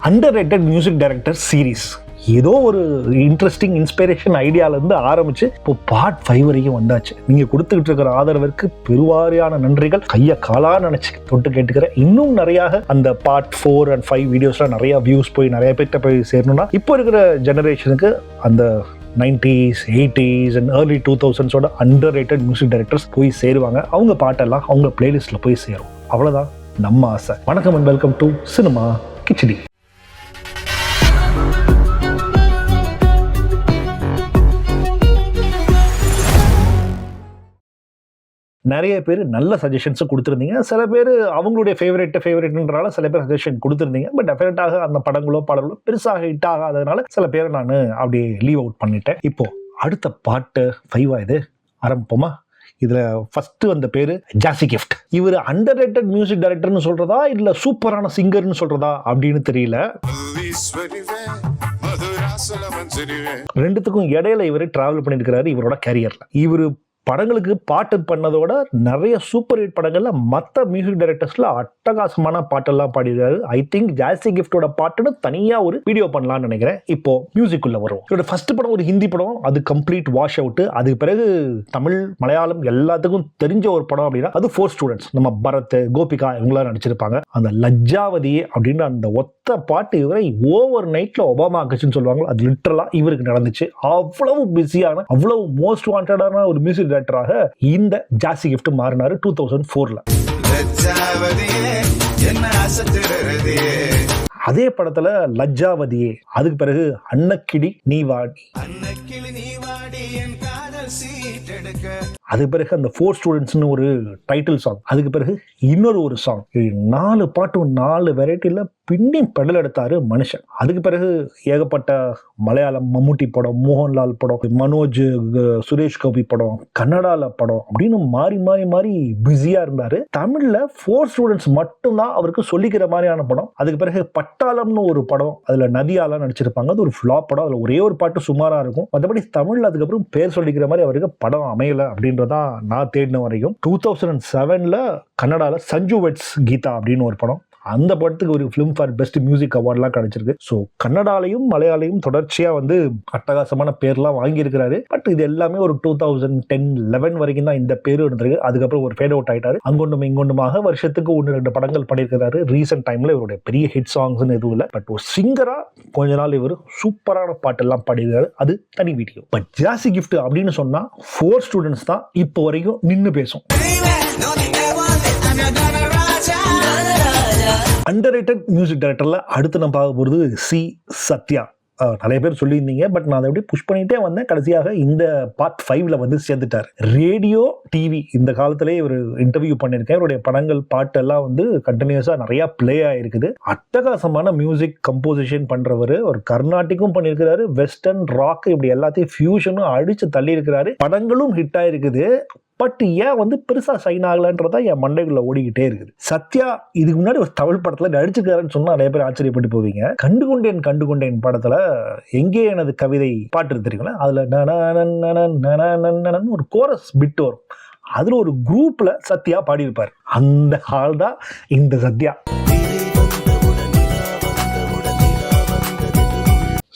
Underrated music director series ஏதோ ஒரு interesting inspiration ஐடியாவிலேருந்து ஆரம்பிச்சு இப்போ பார்ட் 5 வரைக்கும் வந்தாச்சு. நீங்க கொடுத்துக்கிட்டு இருக்கிற ஆதரவிற்கு பெருவாரியான நன்றிகள். கையை காலா நினைச்சு தொட்டு கேட்டுக்கிறேன். இன்னும் நிறைய அந்த பார்ட் 4 and 5 வீடியோஸ்லாம் நிறைய வியூஸ் போய் நிறைய பேர்கிட்ட போய் சேரணும்னா இப்போ இருக்கிற ஜெனரேஷனுக்கு அந்த 90s, 80s and early 2000s underrated music directors போய் சேருவாங்க. அவங்க பாட்டெல்லாம் அவங்க பிளேலிஸ்ட்ல போய் சேரும். அவ்வளவுதான் நம்ம ஆசை. வணக்கம் and welcome to cinema khichdi. நிறைய பேர் நல்ல சஜஷன்ஸை கொடுத்துருந்தீங்க. சில பேர் அவங்களுடைய ஃபேவரட்ன்றால சில பேர் சஜஷன் கொடுத்துருந்தீங்க. பட் டெஃபினட்டாக அந்த படங்களோ பாடல்களோ பெருசாக ஹிட் ஆகாததுனால சில பேர் நான் அப்படியே லீவ் அவுட் பண்ணிட்டேன். இப்போ அடுத்த பாட்டு 5 இது ஆரம்பிப்போமா? இதுல ஃபர்ஸ்ட் வந்த பேரு ஜாசி கிஃப்ட். இவர் அண்டர்ரேட்டட் மியூசிக் டைரக்டர்னு சொல்றதா இல்ல சூப்பரான சிங்கர்னு சொல்றதா அப்படின்னு தெரியல. ரெண்டுத்துக்கும் இடையில இவர் டிராவல் பண்ணிருக்கிறாரு இவரோட கேரியர்ல. இவரு படங்களுக்கு பாட்டு பண்ணதோட நிறைய சூப்பர் ஹிட் படங்கள்ல மற்ற மியூசிக் டைரக்டர்ஸ்ல அட்டகாசமான பாட்டெல்லாம் பாடிருக்காரு. ஐ திங்க் ஜாசி கிஃப்டோட பாட்டுன்னு தனியா ஒரு வீடியோ பண்ணலாம்னு நினைக்கிறேன். இப்போ மியூசிக் உள்ள வரும். இவரோட ஃபர்ஸ்ட் படம் ஒரு ஹிந்தி படம், அது கம்ப்ளீட் வாஷ் அவுட். அதுக்கு பிறகு தமிழ், மலையாளம் எல்லாத்துக்கும் தெரிஞ்ச ஒரு படம் அப்படின்னா அது 4 ஸ்டூடெண்ட்ஸ். நம்ம பரத், கோபிகா இவங்களாம் நடிச்சிருப்பாங்க. அந்த லஜ்ஜாவதி அப்படின்ற அந்த ஒத்த பாட்டு இவரை ஓவர் நைட்ல ஒபாமா கட்சின்னு சொல்லுவாங்க. அது லிட்டரலா இவருக்கு நடந்துச்சு. அவ்வளவு பிஸியான, அவ்வளவு மோஸ்ட் வாண்டடான ஒரு மியூசிக் டைரக்டராக இந்த ஜாசி கிஃப்ட் மாறினாரு 2004ல. அதே படத்துல லஜ்ஜாவதியே, அதுக்கு பிறகு அன்னக்கிளி நீ வாடி, அதுக்கு பிறகு அந்த 4 ஸ்டூடெண்ட்ஸ்னு ஒரு டைட்டில் சாங், அதுக்கு பிறகு இன்னொரு ஒரு சாங். 4 பாட்டு 4 வெரைட்டில பின்னி பெடல் எடுத்தாரு மனுஷன். அதுக்கு பிறகு ஏகப்பட்ட மலையாளம் மம்முட்டி படம், மோகன்லால் படம், மனோஜ் சுரேஷ் கோபி படம், கன்னடால படம் அப்படின்னு மாறி மாறி மாறி பிஸியா இருந்தாரு. தமிழ்ல 4 ஸ்டூடெண்ட்ஸ் மட்டும்தான் அவருக்கு சொல்லிக்கிற மாதிரியான படம். அதுக்கு பிறகு பட்டாளம்னு ஒரு படம், அதுல நதியாலாம் நடிச்சிருப்பாங்க. அது ஒரு ஃபிளாப் படம். அதுல ஒரே ஒரு பாட்டு சுமாரா இருக்கும். மற்றபடி தமிழ்ல அதுக்கப்புறம் பேர் சொல்லிக்கிற மாதிரி அவருக்கு படம் அமையல அப்படின்றதா நான் தேடின வரைக்கும். 2007ல கன்னடால சஞ்சு வெட்ஸ் கீதா அப்படின்னு ஒரு படம், அந்த படத்துக்கு ஒரு ஃபிலிம் ஃபார் பெஸ்ட் மியூசிக் அவார்ட்லாம் கிடைச்சிருக்கு. ஸோ கன்னடாலையும் மலையாளையும் தொடர்ச்சியா அட்டகாசமான பேர்லாம் வாங்கியிருக்கிறாரு. பட் இது எல்லாமே ஒரு 2010-11 வரைக்கும் தான் இந்த பேரு இருந்திருக்கு. அதுக்கப்புறம் ஒரு ஃபேட் அவுட் ஆயிட்டாரு. அங்கொண்டும் இங்கொண்டுமாக வருஷத்துக்கு 1-2 படங்கள் பண்ணியிருக்கிறாரு. ரீசெண்ட் டைம்ல இவருடைய பெரிய ஹிட் சாங்ஸ்னு எதுவும் இல்லை. பட் ஒரு சிங்கரா கொஞ்ச நாள் இவர் சூப்பரான பாட்டெல்லாம் பாடியிருக்காரு. அது தனி வீடியோ. பட் ஜாசி கிஃப்ட் அப்படின்னு சொன்னா 4 ஸ்டூடெண்ட்ஸ் தான் இப்போ வரைக்கும் நின்று பேசும். அண்டர்ரேட்டட் மியூசிக் டைரக்டர்ல அடுத்து நம்ம பார்க்க போறது சி சத்யா. நிறைய பேர் சொல்லியிருந்தீங்க. பட் நான் அதை அப்படியே புஷ் பண்ணிட்டே வந்தேன். கடைசியாக இந்த பார்ட் 5ல சேர்ந்துட்டார். ரேடியோ, டிவி இந்த காலத்திலே இவர் இன்டர்வியூ பண்ணியிருக்கேன். இவருடைய படங்கள் பாட்டு எல்லாம் கண்டினியூஸா நிறைய பிளே ஆயிருக்குது. அட்டகாசமான மியூசிக் கம்போசிஷன் பண்றவர். ஒரு கர்நாடிக்கும் பண்ணியிருக்கிறாரு, வெஸ்டர்ன் ராக் இப்படி எல்லாத்தையும் ஃபியூஷனும் அடிச்சு தள்ளி இருக்கிறாரு. படங்களும் ஹிட் ஆயிருக்குது. பட் ஏன் பெருசா சைன் ஆகலன்றதா என் மண்டைக்குள்ள ஓடிக்கிட்டே இருக்குது. சத்யா இதுக்கு முன்னாடி ஒரு தமிழ் படத்துல நடிச்சுக்காருன்னு சொன்னா நிறைய பேர் ஆச்சரியப்பட்டு போவீங்க. கண்டுகொண்டேன் படத்துல எங்கே எனது கவிதை பாட்டு தெரியுங்களா, அதுல ஒரு கோரஸ் பிட் வரும். அதுல ஒரு குரூப்ல சத்யா பாடியிருப்பாரு. அந்த ஆள் தான் இந்த சத்யா.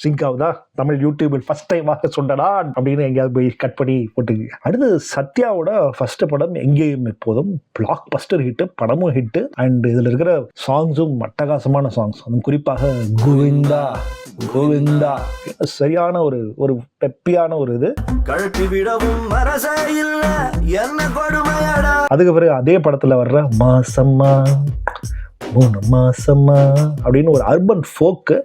சிங்க் ஆகுதா? தமிழ் யூடியூபில் ஃபர்ஸ்ட் டைம் சொன்னடா அப்படின்னு எங்கேயாவது போய் கட் பண்ணி போட்டுக்கு. அடுத்து சத்யாவோட ஃபர்ஸ்ட் படம் எங்கேயும் எப்போதும் பிளாக் பஸ்டர் ஹிட், படமும் ஹிட். அண்ட் இதுல இருக்கிற சாங்ஸும் அட்டகாசமான சாங்ஸ். அதுவும் குறிப்பாக கோவிந்தா கோவிந்தா சரியான ஒரு பெப்பியான ஒரு இது. அதுக்கு பிறகு அதே படத்துல வர்ற மாசம்மா 3 மாசம்மா அப்படின்னு ஒரு அர்பன் ஃபோக்கு.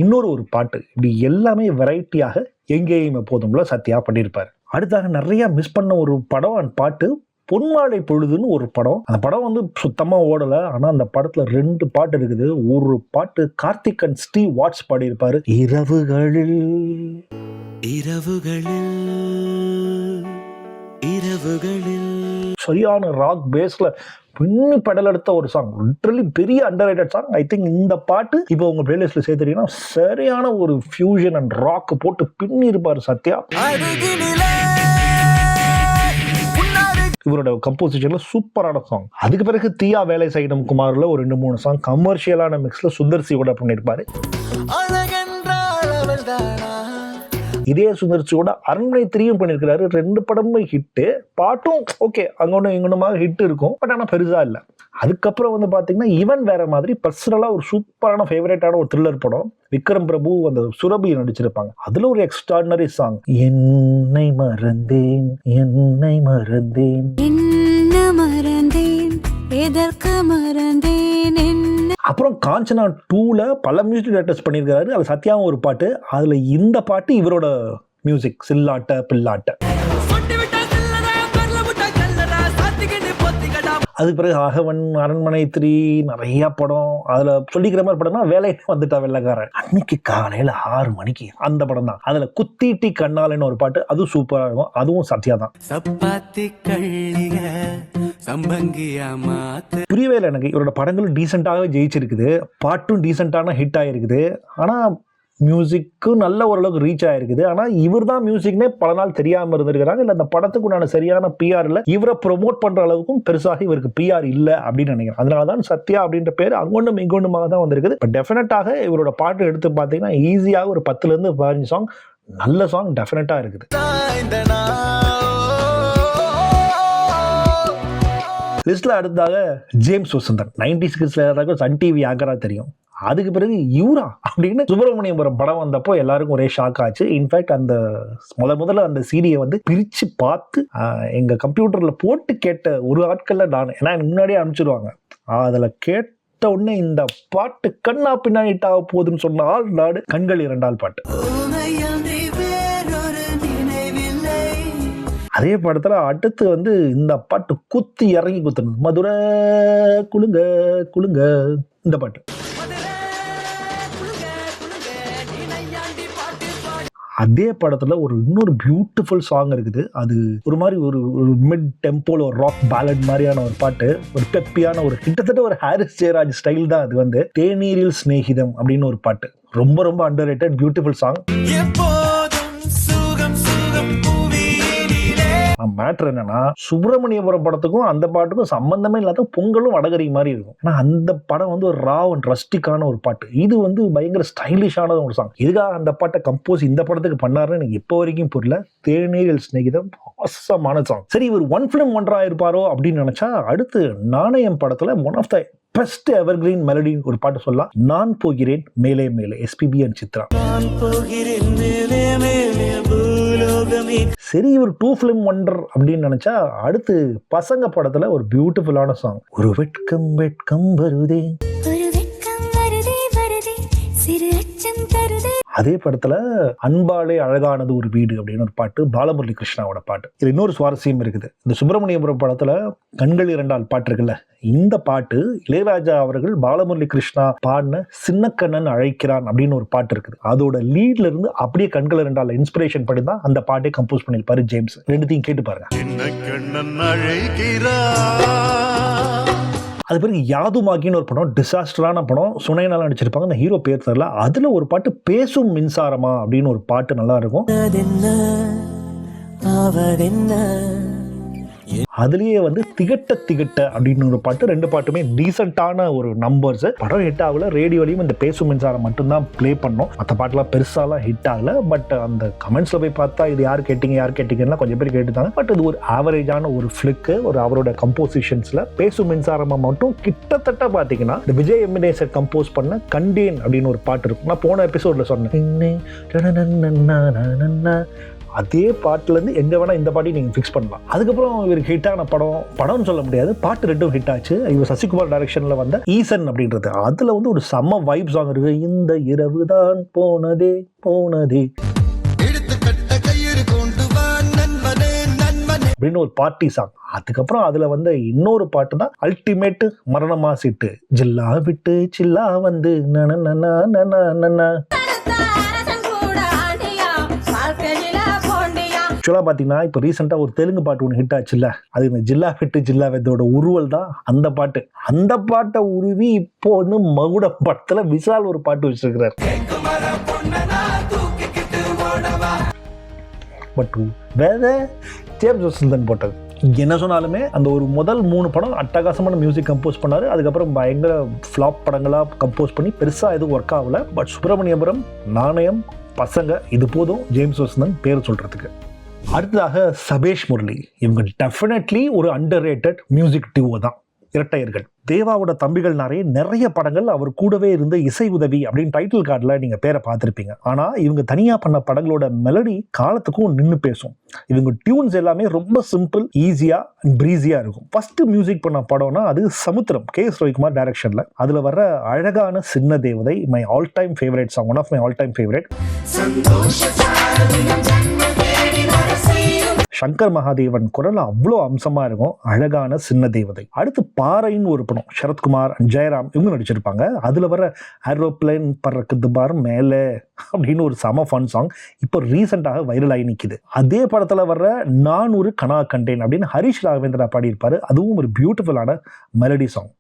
இன்னொரு ஒரு பாட்டு. இப்படி எல்லாமே வெரைட்டியாக எங்கேயும் எப்போதும்ல சத்யா பண்ணியிருப்பாரு. அடுத்தாக நிறைய மிஸ் பண்ண ஒரு படம் அண்ட் பாட்டு பொன்மாலை பொழுதுன்னு ஒரு படம். அந்த படம் சுத்தமா ஓடல. ஆனா அந்த படத்துல 2 பாட்டு இருக்குது. ஒரு பாட்டு கார்த்திக் அண்ட் ஸ்டீவ் வாட்ஸ் பாடியிருப்பாரு. இரவுகளில் சரியான ராக் பேஸ்ல பின்னி பெடல் எடுத்த ஒரு சாங். லிட்டரலி பெரிய அண்டர்ரேட்டட் சாங். ஐ திங்க் இந்த பாட்டு இப்போ உங்க பிளேலிஸ்ட்ல சேர்த்துட்டீங்கன்னா சரியான ஒரு ஃபியூஷன் அண்ட் ராக் போட்டு பின்னி இருப்பாரு சத்யா. இவரோட கம்போசிஷன்ல சூப்பரான சாங். அதுக்கு பிறகு தீயா வேலை செய்யணும் குமார்ல ஒரு 2-3 சாங் கமர்ஷியலான மிக்ஸ்ல சுந்தர்சியோட பண்ணியிருப்பாரு. இதே சுந்தர்சியோட அரண்மனை 3யும் பண்ணியிருக்கிறாரு. 2 படமும் ஹிட்டு, பாட்டும் ஓகே அங்கொன்னும் இங்கொன்னுமாக ஹிட் இருக்கும், பட் ஆனால் பெருசா இல்லை. அதுக்கப்புறம் வந்து பார்த்தீங்கன்னா இவன் வேற மாதிரி பர்சனலாக ஒரு சூப்பரான ஃபேவரேட்டான ஒரு த்ரில்லர் படம் விக்ரம் பிரபு அந்த சுரபி நடிச்சிருப்பாங்க. அதுல ஒரு எக்ஸ்ட்ராடினரி சாங் என்னை மறந்தேன் என்னை மறந்தேன் என்ன மறந்தேன் எதற்கு மறந்தேன். அப்புறம் காஞ்சனா 2ல பல மியூசிக் டைரக்டர்ஸ் பண்ணியிருக்காரு. அது சத்யாவும் ஒரு பாட்டு. அதுல இந்த பாட்டு இவரோட மியூசிக் சில்லாட்ட பில்லாட்ட. அதுக்கு பிறகு அகவன், அரண்மனை 3 நிறைய படம். அதுல சொல்லிக்கிற மாதிரி படம்னா வேலை வந்துட்டா வெள்ளக்காரன், அன்னைக்கு காலையில 6 மணிக்கு அந்த படம் தான். அதுல குத்திட்டி கண்ணாலன்னு ஒரு பாட்டு, அது சூப்பரா இருக்கும். அதுவும் சத்யா தான். புரியவே இல்லை எனக்கு. இவரோட படங்களும் டீசெண்டாகவே ஜெயிச்சிருக்குது, பாட்டும் டீசெண்டான ஹிட் ஆகிருக்குது. ஆனா மியூசிக்கும் நல்ல ஓரளவுக்கு ரீச் ஆயிருக்குது. ஆனால் இவர் தான் மியூசிக்னே பல நாள் தெரியாமல் இருந்திருக்கிறாங்க. இல்லை அந்த படத்துக்கு உண்டான சரியான பிஆர் இல்லை, இவரை ப்ரொமோட் பண்ணுற அளவுக்கும் பெருசாக இவருக்கு பிஆர் இல்லை அப்படின்னு நினைக்கிறேன். அதனால தான் சத்யா அப்படின்ற பேர் அங்கொன்றும் இங்கொன்றுமாக தான் வந்திருக்குது. இப்போ டெஃபினட்டாக இவரோட பாட்டு எடுத்து பார்த்தீங்கன்னா ஈஸியாக ஒரு 10லேருந்து 15 சாங் நல்ல சாங் டெஃபினட்டாக இருக்குது. லிஸ்ட்ல அடுத்ததாக ஜேம்ஸ் வசந்தன். 90s கிட்ஸ்ல எல்லாருக்கும் சன் டிவி ஆங்கரா தெரியும். அதுக்கு பிறகு இவரா அப்படின்னு சுப்பிரமணியபுரம் படம் வந்தப்போ எல்லாருக்கும் ஒரே ஷாக் ஆச்சு. இன்ஃபேக்ட் அந்த முதல்ல அந்த சீடியை வந்து பிரிச்சு பார்த்து எங்க கம்ப்யூட்டர்ல போட்டு கேட்ட ஒரு ஆட்கள்ல நான், ஏன்னா எனக்கு முன்னாடியே அனுப்பிச்சிடுவாங்க. அதுல கேட்ட உடனே இந்த பாட்டு கண்ணா பின்னாடிட்டா போகுதுன்னு சொன்ன ஆள் நாடு கண்கள் இரண்டால் பாட்டு. அதே படத்துல அடுத்து வந்து இந்த பாட்டு குத்தி இறங்கி குத்தணும், மதுரை குலுங்க குலுங்க இந்த பாட்டு. அதே படத்துல ஒரு இன்னொரு பியூட்டிஃபுல் சாங் இருக்குது. அது ஒரு மாதிரி ஒரு மிட் டெம்போல ஒரு ராக் பேலட் மாதிரியான ஒரு பாட்டு, ஒரு பெப்பியான ஒரு கிட்டத்தட்ட ஒரு ஹாரிஸ் ஜெயராஜ் ஸ்டைல் தான். அது வந்து தேநீரில் சிநேகிதம் அப்படின்னு ஒரு பாட்டு, ரொம்ப ரொம்ப அண்டர்ரேட்டட் பியூட்டிஃபுல் சாங். மேட்ரு என்னன்னா சுப்பிரமணியபுரம் படத்துக்கும் அந்த பாட்டுக்கும் சம்பந்தமே இல்லாத பொங்கலும் வடகரி மாதிரி இருக்கும். ஆனா அந்த படம் வந்து ஒரு ரா அண்ட் ரஸ்டிக்கான ஒரு பாட்டு, இது வந்து பயங்கர ஸ்டைலிஷான ஒரு சாங். இதுக்காக அந்த பாட்டை கம்போஸ் இந்த படத்துக்கு பண்ணாருன்னு எனக்கு இப்போ வரைக்கும் புரியல. தேநீரில் சிநேகிதம் அவசரமான சாங். சரி, இவர் ஒன் ஃபிலிம் ஒன்றா இருப்பாரோ அப்படின்னு நினைச்சா அடுத்து நாணயம் படத்துல one of the best evergreen melody ஒரு பாட்டு சொல்லலாம், நான் போகிறேன் மேலே மேலே, எஸ்பிபி அண்ட் சித்ரா. சரி, இவர் 2 ஃபிலிம் ஒண்டர் அப்படின்னு நினைச்சா அடுத்து பசங்க படத்துல ஒரு பியூட்டிஃபுல்லான சாங், ஒரு வெட்கம் வெட்கம் வருதே. அதே படத்துல அன்பாலே அழகானது ஒரு வீடு அப்படின்னு ஒரு பாட்டு, பாலமுரளி கிருஷ்ணாவோட பாட்டு. இது இன்னொரு சுவாரஸ்யம் இருக்குது. இந்த சுப்பிரமணியபுரம் படத்துல கண்கள் இரண்டால் பாட்டு இருக்குல்ல, இந்த பாட்டு இளையராஜா அவர்கள் பாலமுரளி கிருஷ்ணா பாடின சின்னக்கண்ணன் அழைக்கிறான் அப்படின்னு ஒரு பாட்டு இருக்குது. அதோட லீட்ல இருந்து அப்படியே கண்கள் இரண்டால் இன்ஸ்பிரேஷன் படி தான் அந்த பாட்டை கம்போஸ் பண்ணிருப்பாரு ஜேம்ஸ். ரெண்டுத்தையும் கேட்டு பாருங்க. அது பிறகு யாதுமாகின்னு ஒரு படம், டிசாஸ்டரான படம், சுனைனால நடிச்சிருப்பாங்க. அந்த ஹீரோ பேர் தெரியல. அதுல ஒரு பாட்டு பேசும் மின்சாரமா அப்படின்னு ஒரு பாட்டு நல்லா இருக்கும். அதுலயே வந்து திகட்ட திகட்ட அப்படின்னு ஒரு பாட்டு, 2 பாட்டுமே டீசென்டான ஒரு நம்பர்ஸ். படம் ஹிட் ஆகல, ரேடியோலையும் இந்த பேசும் மின்சாரம் மட்டும்தான் பிளே பண்ணோம். மற்ற பாட்டுலாம் பெருசாலாம் ஹிட் ஆகல. பட் அந்த கமெண்ட்ஸ்ல போய் பார்த்தா இது யார் கேட்டீங்கன்னா கொஞ்சம் பேர் கேட்டுட்டாங்க. பட் இது ஒரு ஆவரேஜான ஒரு ஃபிளிக்கு. ஒரு அவரோட கம்போசிஷன்ஸ்ல பேசும் மின்சாரமா மட்டும் கிட்டத்தட்ட பாத்தீங்கன்னா இந்த விஜய் எமினேசர் கம்போஸ் பண்ண கண்டேன் அப்படின்னு ஒரு பாட்டு இருக்கும். நான் போன எபிசோட்ல சொன்னேன், அதே பாட்டுல இருந்து எங்க வேணா இந்த பாட்டையும் நீங்க ஃபிக்ஸ் பண்ணலாம். அதுக்கப்புறம் இவருக்கு ஹிட்டான படம்னு சொல்ல முடியாது, பாட்டு 2 ஹிட் ஆச்சு. இவர் சசிகுமார் டைரக்ஷன்ல வந்த ஈசன் அப்படின்றது, அதுல வந்து ஒரு செம்ம வைப் சாங் இருக்கு. இந்த இரவு தான் போனதே போனதே அப்படின்னு ஒரு பார்ட்டி சாங். அதுக்கப்புறம் அதுல வந்து இன்னொரு பாட்டு தான் அல்டிமேட் மரணமா சீட்டு, ஜில்லா விட்டு சில்லா வந்து பார்த்தீங்கன்னா இப்போ ரீசெண்டாக ஒரு தெலுங்கு பாட்டு ஒன்று ஹிட் ஆச்சுல்ல, அது இந்த ஜில்லா விட்டு ஜில்லா வெத்தோட உருவல் தான் அந்த பாட்டு. அந்த பாட்டை உருவி இப்போ வந்து மகுடம் படத்துல விஷால் ஒரு பாட்டு வச்சிருக்கிறார். பட் வேற ஜேம்ஸ் வசந்தன் போட்டது என்ன சொன்னாலுமே அந்த ஒரு முதல் 3 படம் அட்டகாசமான மியூசிக் கம்போஸ் பண்ணாரு. அதுக்கப்புறம் பயங்கர ஃப்ளாப் படங்களா கம்போஸ் பண்ணி பெருசா எதுவும் ஒர்க் ஆகல. பட் சுப்பிரமணியபுரம், நாணயம், பசங்க இது போதும் ஜேம்ஸ் வசந்தன் பேர் சொல்றதுக்கு. அடுத்ததாக சபேஷ் முரளி. இவங்க டெஃபினெட்லி ஒரு அண்டர்ரேட்டட் மியூசிக் டியூவோ தான், இரட்டையர்கள். தேவாவோட தம்பிகள் நிறைய படங்கள் அவர் கூடவே இருந்த இசை உதவி அப்படின்னு டைட்டில் கார்டில் நீங்கள் பேரை பார்த்துருப்பீங்க. ஆனால் இவங்க தனியாக பண்ண படங்களோட மெலடி காலத்துக்கும் நின்று பேசும். இவங்க டியூன்ஸ் எல்லாமே ரொம்ப சிம்பிள், ஈஸியாக அண்ட் ப்ரீஸியாக இருக்கும். ஃபர்ஸ்ட் மியூசிக் பண்ண படம்னா அது சமுத்திரம், KS ரவிக்குமார் டைரக்ஷனில். அதில் வர்ற அழகான சின்ன தேவதை my all time favourite song, one of my all time favourite. Shankar Mahadevan குரல் அவ்வளோ அம்சமாக இருக்கும், அழகான சின்ன தேவதை. அடுத்து பாறைன்னு ஒரு படம், சரத்குமார், ஜெயராம் இவங்க நடிச்சிருப்பாங்க. அதில் வர ஏரோப்ளேன் பறக்குது பார் மேலே அப்படின்னு ஒரு சம ஃபன் சாங் இப்போ ரீசெண்டாக வைரல் ஆகி நிற்கிது. அதே படத்தில் வர்ற நான் ஒரு கனா கண்டேன் அப்படின்னு ஹரிஷ் ராகவேந்திரா பாடியிருப்பாரு. அதுவும் ஒரு பியூட்டிஃபுல்லான மெலடி சாங்.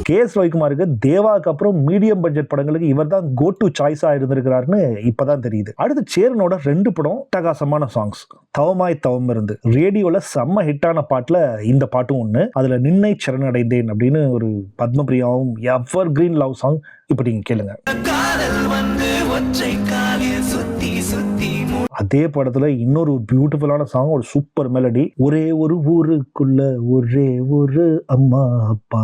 KS ரவிக்குமாருக்கு தேவாவுக்கு அப்புறம் மீடியம் பட்ஜெட் படங்களுக்கு இவர் தான் கோ டு சாய்ஸா இருந்திருக்கிறாருன்னு இப்பதான் தெரியுது. அடுத்து சேரனோட 2 படம் அட்டகாசமான சாங்ஸ். தவமாய் தவம் இருந்து ரேடியோல செம்ம ஹிட்டான பாட்டுல இந்த பாட்டும் ஒண்ணு. அதுல நின்னை சரணடைந்தேன் அப்படின்னு ஒரு பத்மபிரியாவும் எவர் கிரீன் லவ் சாங். இப்ப நீங்க கேளுங்க. அதே படத்துல இன்னொரு பியூட்டிஃபுல்லான சாங், ஒரு சூப்பர் மெலடி. ஒரே ஒரு ஊருக்குள்ள ஒரே ஒரு அம்மா அப்பா,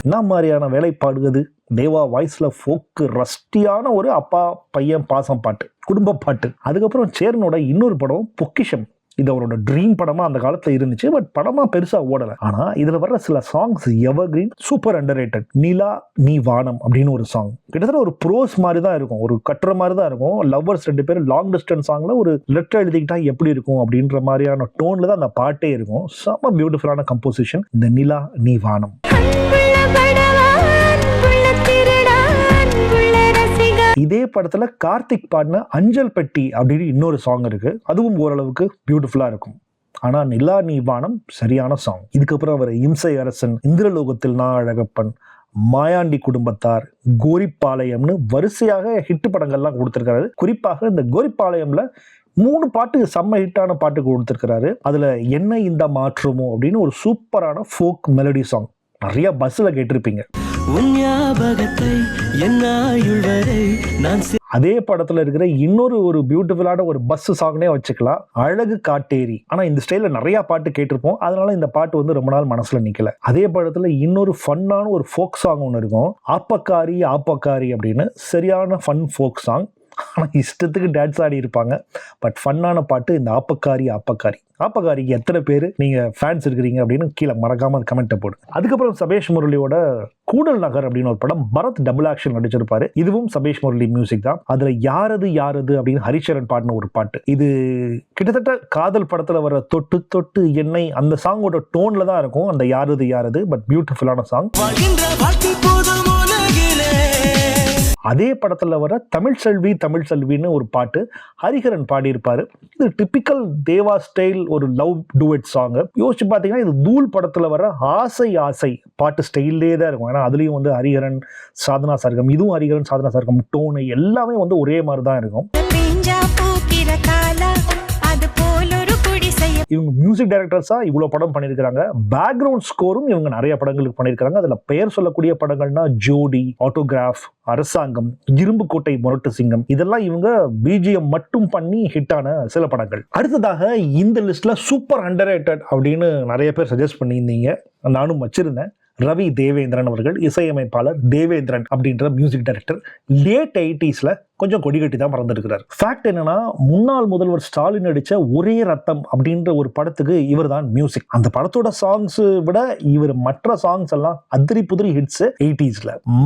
என்ன மாதிரியான வேலைப்பாடுகிறது. தேவா வாய்ஸ்ல ஃபோக்கு ரஸ்டியான ஒரு அப்பா பையன் பாசம் பாட்டு, குடும்ப பாட்டு. அதுக்கப்புறம் சேரனோட இன்னொரு படம் பொக்கிஷம். இது அவரோட ட்ரீம் படமா அந்த காலத்துல இருந்துச்சு. பட் படமா பெருசா ஓடல. ஆனா இதுல வர்ற சில songs evergreen, super underrated. நிலா நீ வானம் அப்படின்னு ஒரு சாங் கிட்டத்தட்ட ஒரு ப்ரோஸ் மாதிரி தான் இருக்கும், ஒரு கட்டுற மாதிரி தான் இருக்கும். லவ்வர்ஸ் 2 பேர் லாங் டிஸ்டன்ஸ் சாங்ல ஒரு லெட்டர் எழுதிக்கிட்டா எப்படி இருக்கும் அப்படின்ற மாதிரியான டோன்ல தான் அந்த பாட்டே இருக்கும். செம்ம பியூட்டிஃபுல்லான கம்போசிஷன் இந்த நிலா நீ வானம். இதே படத்துல கார்த்திக் பாடின அஞ்சல் பெட்டி அப்படின்னு இன்னொரு சாங் இருக்கு. அதுவும் ஓரளவுக்கு பியூட்டிஃபுல்லா இருக்கும். ஆனா நிலா நீ வானம் சரியான சாங். இதுக்கப்புறம் அவர் இம்சை அரசன், இந்திரலோகத்தில் நான் அழகப்பன், மாயாண்டி குடும்பத்தார், கோரிப்பாளையம்னு வரிசையாக ஹிட் படங்கள்லாம் கொடுத்திருக்காரு. குறிப்பாக இந்த கோரிப்பாளையம்ல 3 பாட்டு செம்ம ஹிட்டான பாட்டு கொடுத்திருக்கிறாரு. அதுல என்ன இந்த மாற்றமோ அப்படின்னு ஒரு சூப்பரான ஃபோக் மெலடி சாங் நிறைய பஸ்ல கேட்டிருப்பீங்க. அதே படத்துல இருக்கிற இன்னொரு ஒரு பியூட்டிஃபுல்லான ஒரு பஸ் சாங்னே வச்சுக்கலாம், அழகு காட்டேரி. ஆனா இந்த ஸ்டைல நிறைய பாட்டு கேட்டிருப்போம், அதனால இந்த பாட்டு வந்து ரொம்ப நாள் மனசுல நிக்கல. அதே படத்துல இன்னொரு ஃபன்னான ஒரு ஃபோக் சாங் ஒன்று இருக்கும், ஆப்பக்காரி ஆப்பக்காரி அப்படின்னு. சரியான ஃபன் ஃபோக் சாங். ஆனால் இஷ்டத்துக்கு டான்ஸ் ஆடி இருப்பாங்க. பட் ஃபன்னான பாட்டு இந்த ஆப்பக்காரி ஆப்பக்காரி. ஆப்பக்காரிக்கு எத்தனை பேர் நீங்கள் ஃபேன்ஸ் இருக்கிறீங்க அப்படின்னு கீழே மறக்காமல் கமெண்ட்டை போடுங்க. அதுக்கப்புறம் சபேஷ் முரளியோட கூடல் நகர் அப்படின்னு ஒரு படம், பரத் டபுள் ஆக்ஷன் நடிச்சிருப்பாரு. இதுவும் சபேஷ் முரளி மியூசிக் தான். அதுல யாரது யாரது அப்படின்னு ஹரிச்சரன் பாடின ஒரு பாட்டு. இது கிட்டத்தட்ட காதல் படத்துல வர தொட்டு தொட்டு என்னை அந்த சாங்கோட டோன்ல தான் இருக்கும் அந்த யாரது யாரது. பட் பியூட்டிஃபுல்லான சாங். அதே படத்துல வர தமிழ் செல்வின்னு ஒரு பாட்டு ஹரிஹரன் பாடியிருப்பாரு. இது டிபிக்கல் தேவா ஸ்டைல் ஒரு லவ் டுவெட் சாங். யோசிச்சு பார்த்தீங்கன்னா இது தூள் படத்துல வர ஆசை ஆசை பாட்டு ஸ்டைல்லே தான் இருக்கும். ஏன்னா அதுலயும் வந்து ஹரிஹரன், சாதனா சர்கம், இதுவும் ஹரிஹரன் சாதனா சர்கம், டோனு எல்லாமே வந்து ஒரே மாதிரி தான் இருக்கும். இவங்க மியூசிக் டைரக்டர்ஸா இவ்வளவு படம் பண்ணியிருக்காங்க. பேக்ரவுண்ட் ஸ்கோரும் இவங்க நிறைய படங்களுக்கு பண்ணியிருக்காங்க. அதுல பெயர் சொல்லக்கூடிய படங்கள்னா ஜோடி, ஆட்டோகிராஃப், அரசாங்கம், இரும்பு கோட்டை முரட்டு சிங்கம், இதெல்லாம் இவங்க பிஜிஎம் மட்டும் பண்ணி ஹிட்டான சில படங்கள். அடுத்ததாக இந்த லிஸ்ட்ல சூப்பர் அண்டர்ரேட்டட் அப்படின்னு நிறைய பேர் சஜஸ்ட் பண்ணியிருந்தீங்க, நானும் வச்சிருந்தேன். ரவி தேவேந்திரன் அவர்கள், இசையமைப்பாளர் தேவேந்திரன் அப்படின்ற மியூசிக் டைரக்டர். லேட் 80s கொஞ்சம் கொடி கட்டி தான் மறந்துருக்கிறார். ஃபேக்ட் என்னன்னா, முன்னாள் முதல்வர் ஸ்டாலின் நடிச்ச ஒரே ரத்தம் அப்படின்ற ஒரு படத்துக்கு இவர் தான் மியூசிக். அந்த படத்தோட சாங்ஸ் விட இவர் மற்ற சாங்ஸ் எல்லாம் அதிரி புதிரி ஹிட்ஸ் 80s.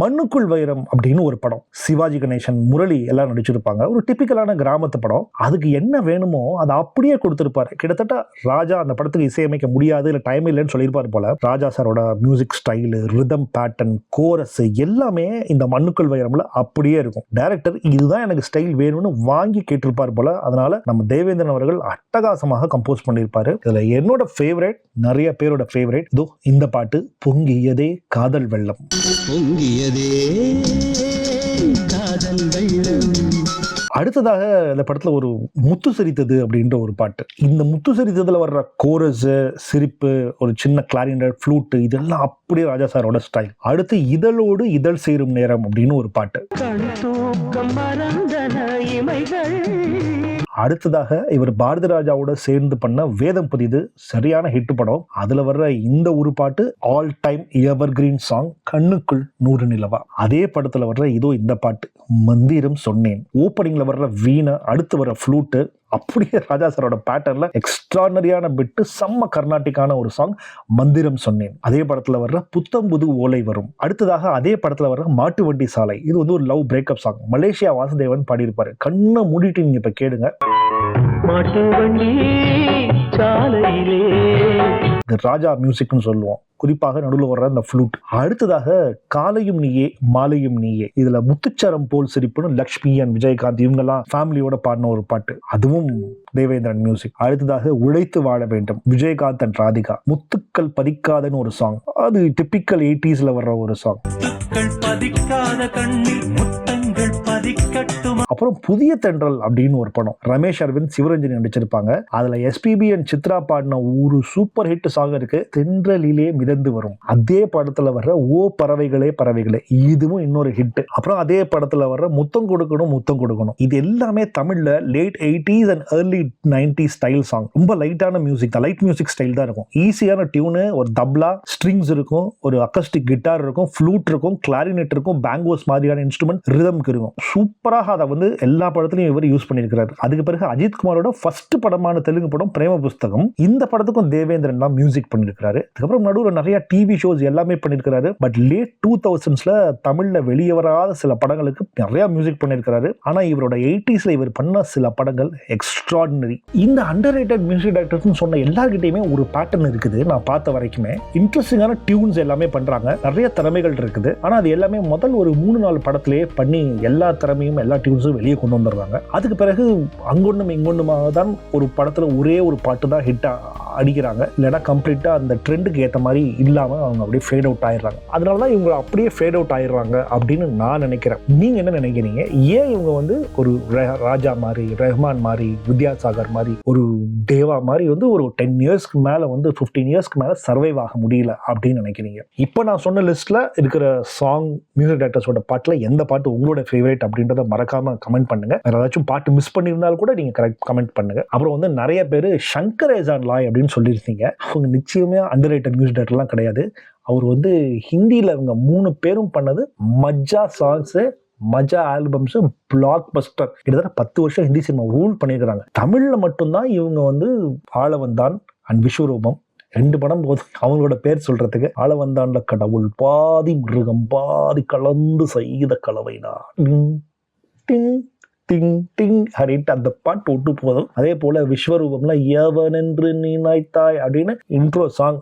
மண்ணுக்குள் வைரம் அப்படின்னு ஒரு படம், சிவாஜி கணேசன், முரளி எல்லாம் நடிச்சிருப்பாங்க. ஒரு டிபிக்கலான கிராமத்து படம். அதுக்கு என்ன வேணுமோ அதை அப்படியே கொடுத்திருப்பாரு. கிட்டத்தட்ட ராஜா அந்த படத்துக்கு இசையமைக்க முடியாது, இல்லை டைம் இல்லைன்னு சொல்லியிருப்பாரு போல. ராஜா சாரோட music style, rhythm pattern, chorus எல்லாமே இந்த மண்ணுக்குள் வைரம்ல அப்படியே இருக்கும். டைரக்டர் இதுதான் எனக்கு ஸ்டைல் வேணும்னு வாங்கி கேட்டிருப்பார் போல. அதனால நம்ம தேவேந்திரன் அவர்கள் அட்டகாசமாக கம்போஸ் பண்ணியிருப்பாரு. இதுல என்னோட ஃபேவரட், நிறைய பேரோட ஃபேவரட் இதோ இந்த பாட்டு, பொங்கியதே காதல் வெள்ளம். பொங்கியதே காதல் அடுத்ததாக இந்த படத்துல ஒரு முத்து சிரித்தது அப்படின்ற ஒரு பாட்டு. இந்த முத்து சிரித்ததுல வர்ற கோரஸ், சிரிப்பு, ஒரு சின்ன கிளாரினட், ஃப்ளூட் இதெல்லாம் அப்படியே ராஜா சாரோட ஸ்டைல். அடுத்து இதழோடு இதழ் சேரும் நேரம் அப்படின்னு ஒரு பாட்டு. அடுத்ததாக இவர் பாரதி ராஜாவோட சேர்ந்து பண்ண வேதம் புதிது சரியான ஹிட் படம். அதுல வர்ற இந்த ஒரு பாட்டு all time ever green song, கண்ணுக்குள் 100 நிலவா. அதே படத்துல வர்ற இதோ இந்த பாட்டு மந்திரம் சொன்னேன். ஓப்பனிங்ல வர்ற வீணை, அடுத்து வர்ற ஃப்ளூட்டு, அப்படியே ராஜா சாரோட பேட்டர்ல எக்ஸ்ட்ரானரியான பிட்டு, செம்ம கர்நாட்டிக்கான ஒரு சாங் மந்திரம் சொன்னேன். அதே படத்துல வர்ற புத்தம் புது ஓலை வரும். அடுத்ததாக அதே படத்துல வர்ற மாட்டு வண்டி சாலை, இது வந்து ஒரு love breakup song. Malaysia Vasudevan பாடியிருப்பாரு. கண்ணை மூடிட்டு நீங்க இப்ப கேளுங்க. மாட்டு வண்டி சாலையிலே, இது ராஜா மியூசிக்னு சொல்லுவோம். குறிப்பாக நடுவில் வர்ற அந்த ஃப்ளூட். அடுத்ததாக காலையும் நீயே மாலையும் நீயே, இதுல முத்துச்சரம் போல் சிரிப்புன்னு லக்ஷ்மி அண்ட் விஜயகாந்த் இவங்கெல்லாம் ஃபேமிலியோட பாடின ஒரு பாட்டு. அதுவும் தேவேந்திரன் மியூசிக். அடுத்ததாக உழைத்து வாழ வேண்டும், விஜயகாந்த் அண்ட் ராதிகா. முத்துக்கள் பதிக்காதன்னு ஒரு சாங். அது டிப்பிக்கல் 80s வர்ற ஒரு சாங். அப்புறம் புதிய தென்றல் அப்படின்னு ஒரு படம். ரமேஷ் அரவிந்த், சிவரஞ்சனி நடிச்சிருப்பாங்க. அதுல எஸ்பிபி அண்ட் சித்ரா பாடின ஒரு சூப்பர் ஹிட் சாங் இருக்கு, தென்றலிலே மிதந்து வரும். அதே படத்துல வர்ற ஓ பறவைகளே பறவைகளே, இதுவும் இன்னொரு ஹிட். அப்புறம் அதே படத்துல வர்ற முத்தம் கொடுக்கணும் முத்தம் கொடுக்கணும், இது எல்லாமே தமிழ்ல late 80s and early 90s style song. ரொம்ப லைட்டான மியூசிக் தான், லைட் மியூசிக் ஸ்டைல் தான் இருக்கும். ஈஸியான டியூனு, ஒரு தப்லா, ஸ்ட்ரிங்ஸ் இருக்கும், ஒரு அக்கஸ்டிக் கிட்டார் இருக்கும், ஃப்ளூட் இருக்கும், கிளாரினெட் இருக்கும், பேங்கோஸ் மாதிரியான இன்ஸ்ட்ருமெண்ட் ரிதம்க்கு இருக்கும். சூப்பராக அதை வந்து எல்லா படத்துலையும் இவர் யூஸ் பண்ணியிருக்கிறார். அதுக்கு பிறகு அஜித் குமாரோட ஃபர்ஸ்ட் படமான தெலுங்கு படம் பிரேம புஸ்தகம், இந்த படத்துக்கும் தேவேந்திரன் தான் மியூசிக் பண்ணியிருக்கிறாரு. அதுக்கப்புறம் நடுவில் நிறைய டிவி ஷோஸ் எல்லாமே பண்ணியிருக்கிறாரு. பட் லேட் 2000ஸ்ல தமிழ்ல வெளியே வராத சில படங்களுக்கு நிறைய மியூசிக் பண்ணியிருக்கிறாரு. ஆனா இவரோட 80ஸ்ல இவர் பண்ண சில படங்கள் எக்ஸ்ட்ராடினரி. இந்த அண்டர்ரேட்டட் மியூசிக் டைரக்டர்ஸ் சொன்ன எல்லார்கிட்டையுமே ஒரு பேட்டர்ன் இருக்குது. நான் பார்த்த வரைக்குமே இன்ட்ரெஸ்டிங்கான டியூன்ஸ் எல்லாமே பண்றாங்க, நிறைய திறமைகள் இருக்குது. ஆனா அது எல்லாமே முதல் ஒரு 3-4 படத்திலேயே பண்ணி எல்லா திறமையும் எல்லா டியூன்ஸும் வெளியே கொண்டு வந்துடுறாங்க. அதுக்கு பிறகு அங்கொன்னும் இங்கொன்னுமாக தான் ஒரு படத்துல ஒரே ஒரு பாட்டு தான் ஹிட் அடிக்கிறாங்க. இல்லைன்னா கம்ப்ளீட்டா அந்த ட்ரெண்டுக்கு ஏற்ற மாதிரி இல்லாம அவங்க அப்படியே ஃபேட் அவுட் ஆயிடுறாங்க. அதனாலதான் இவங்க அப்படியே ஃபேட் அவுட் ஆயிடுறாங்க அப்படின்னு நான் நினைக்கிறேன். நீங்க என்ன நினைக்கிறீங்க? ஏன் இவங்க வந்து ஒரு ராஜா மாதிரி, ரஹ்மான் மாதிரி, வித்யாசாகர் மாதிரி, ஒரு தேவா மாதிரி வந்து ஒரு 10 இயர்ஸ்க்கு மேல வந்து 15 இயர்ஸ்க்கு மேல சர்வைவ் ஆக முடியல அப்படின்னு நினைக்கிறீங்க? இப்போ நான் சொன்ன லிஸ்ட்ல இருக்கிற சாங் மியூசிக் டைரக்டர்ஸோட பாட்டுல எந்த பாட்டு உங்களோட ஃபேவரட் அப்படின்றத மறக்காம கமெண்ட் பண்ணுங்க. வேற ஏதாச்சும் பாட்டு மிஸ் பண்ணியிருந்தாலும் கூட நீங்க கரெக்ட் கமெண்ட் பண்ணுங்க. அப்புறம் வந்து நிறைய பேர் சங்கர் ஏசான் லாய் அப்படின்னு சொல்லியிருந்தீங்க. அவங்க நிச்சயமே அண்டர்ரேட்டட் மியூசிக் டைரக்டர்லாம் கிடையாது. அவர் வந்து ஹிந்தியில இவங்க 3 பேரும் பண்ணது மஜா சாங்ஸ், மஜா ஆல்பம்ஸ், பிளாக் பஸ்டர். கிட்டத்தட்ட 10 வருஷம் ஹிந்தி சினிமா ரூல் பண்ணியிருக்கிறாங்க. தமிழ்ல மட்டும்தான் இவங்க வந்து ஆளவந்தான் அண்ட் விஸ்வரூபம் 2 படம் போதும் அவங்களோட பேர் சொல்றதுக்கு. ஆளவந்தான்ல கடவுள் பாதி மிருகம் பாதி கலந்து செய்த கலவைனா டிங் டிங் டிங் அப்படின்ட்டு அந்த பாட்டு ஒட்டு போதும். அதே போல விஸ்வரூபம்ல எவன் என்று நினைத்தாய் அப்படின்னு இன்ட்ரோ சாங்,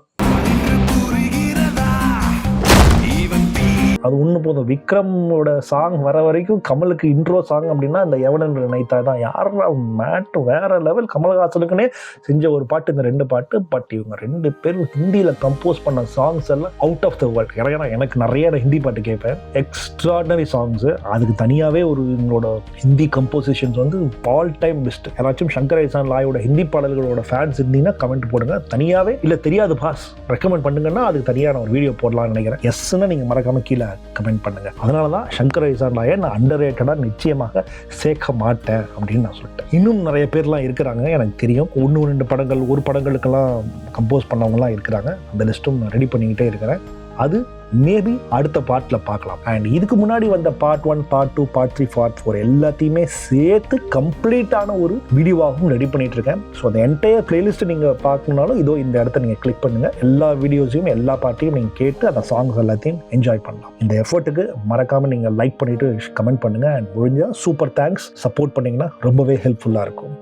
அது ஒன்று போதும். விக்ரமோட சாங் வர வரைக்கும் கமலுக்கு இன்ட்ரோ சாங் அப்படின்னா இந்த எவன் என்று நினைத்தாய் தான். யாரா மேட்டு வேற லெவல். கமல்ஹாசனுக்குன்னே செஞ்ச ஒரு பாட்டு இந்த 2 பாட்டு. பட் இவங்க 2 பேரும் ஹிந்தியில கம்போஸ் பண்ண சாங்ஸ் எல்லாம் அவுட் ஆஃப் த வேர்ல்ட். ஏன்னா எனக்கு நிறைய ஹிந்தி பாட்டு கேட்பேன், எக்ஸ்ட்ராடனரி சாங்ஸ். அதுக்கு தனியாகவே ஒரு இவங்களோட ஹிந்தி கம்போசிஷன்ஸ் வந்து ஆல் டைம் பெஸ்ட். யாராச்சும் சங்கர் ஏசான் லாயோட ஹிந்தி பாடல்களோட ஃபேன்ஸ் இருந்தீங்கன்னா கமெண்ட் போடுங்க. தனியாகவே இல்லை தெரியாது பாஸ் ரெக்கமெண்ட் பண்ணுங்கன்னா அதுக்கு தனியாக நான் ஒரு வீடியோ போடலாம்னு நினைக்கிறேன். எஸ்ன்னு நீங்கள் மறக்காம கீழே கமெண்ட் பண்ணுங்க. அதனால தான் சங்கர் ஏசான் லாயை நான் அண்டர்ரேட்டடாக நிச்சயமாக சேர்க்க மாட்டேன் அப்படின்னு நான் சொல்லிட்டேன். இன்னும் நிறைய பேர்லாம் இருக்கிறாங்க எனக்கு தெரியும். 1-2 படங்கள், ஒரு படங்களுக்கெல்லாம் கம்போஸ் பண்ணவங்கலாம் இருக்கிறாங்க. அந்த லிஸ்ட்டும் நான் ரெடி பண்ணிக்கிட்டே இருக்கிறேன். அது மேபி அடுத்த பார்ட்ல பார்க்கலாம். அண்ட் இதுக்கு முன்னாடி வந்த பார்ட் 1, பார்ட் 2, பார்ட் 3, பார்ட் 4 எல்லாத்தையுமே சேர்த்து கம்ப்ளீட்டான ஒரு வீடியோவாகவும் ரெடி பண்ணிட்டு இருக்கேன். ஸோ அந்த என்டையர் பிளேலிஸ்ட் நீங்க பார்க்கணும்னாலும் இதோ இந்த இடத்த நீங்க கிளிக் பண்ணுங்க. எல்லா வீடியோஸையும் எல்லா பாட்டையும் நீங்க கேட்டு அந்த சாங்ஸ் எல்லாத்தையும் என்ஜாய் பண்ணலாம். இந்த எஃபர்ட்டுக்கு மறக்காம நீங்க லைக் பண்ணிட்டு கமெண்ட் பண்ணுங்க. அண்ட் முடிஞ்சா சூப்பர் தேங்க்ஸ். சப்போர்ட் பண்ணீங்கன்னா ரொம்பவே ஹெல்ப்ஃபுல்லா இருக்கும்.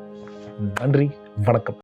நன்றி, வணக்கம்.